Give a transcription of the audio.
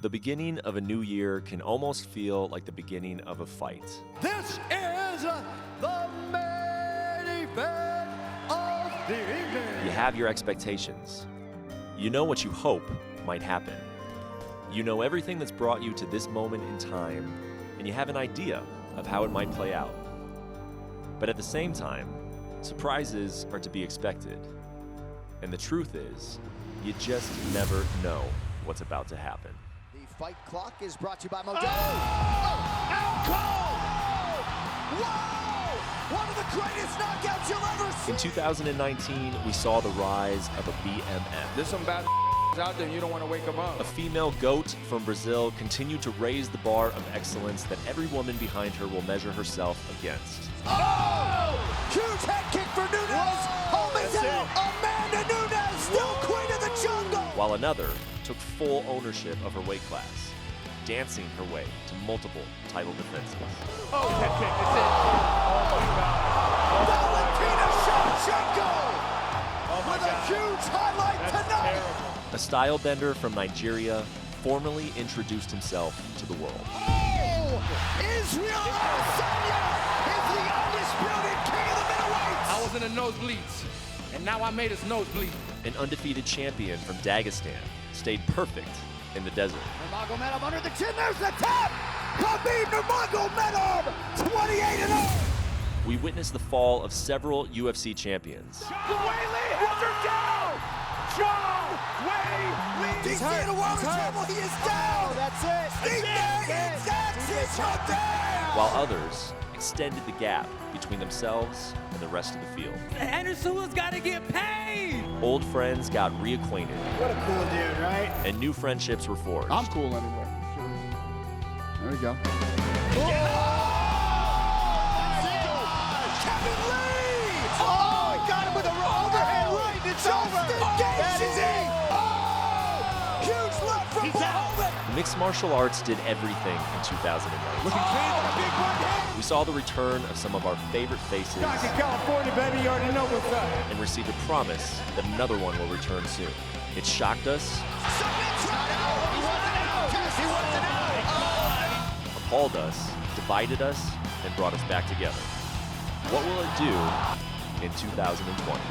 The beginning of a new year can almost feel like the beginning of a fight. This is the main event of the evening. You have your expectations. You know what you hope might happen. You know everything that's brought you to this moment in time, and you have an idea of how it might play out. But at the same time, surprises are to be expected. And the truth is, you just never know what's about to happen. The fight clock is brought to you by Modelo. Out cold! Whoa! One of the greatest knockouts you'll ever see! In 2019, we saw the rise of a BMF. There's some bad out there, you don't want to wake them up. A female GOAT from Brazil continued to raise the bar of excellence that every woman behind her will measure herself against. Oh! Huge head kick for Nunes! Holmes out! Amanda Nunes, still queen of the jungle! While another took full ownership of her weight class, dancing her way to multiple title defenses. Oh, head kick, that's it. Oh my God. Valentina Shevchenko! Oh my with God. a huge highlight That's tonight! terrible. A style bender from Nigeria formally introduced himself to the world. Oh! Israel Adesanya is the undisputed king of the middleweights! I was in the nosebleeds, and now I made his nose bleed. An undefeated champion from Dagestan stayed perfect in the desert. Nurmagomedov under the chin, there's the tap! Khabib Nurmagomedov, 28-0! We witnessed the fall of several UFC champions. Weili has her down! John Weili! He's in a world trouble, he is down! That's it. Steve Jackson is down! While others extended the gap between themselves and the rest of the field. Anderson was got to get paid. Old friends got reacquainted, What a cool dude, right? and new friendships were forged. I'm cool anyway. There we go. Kevin Lee! Oh, he got him with a overhand right, it's over! That is it! Oh! Huge left from Verhoeven! Mixed martial arts did everything in 2009. Looking clean with a big right hand. We saw the return of some of our favorite faces Back in California, baby, you already know what's up. and received a promise that another one will return soon. It shocked us, appalled us, divided us, and brought us back together. What will it do in 2020?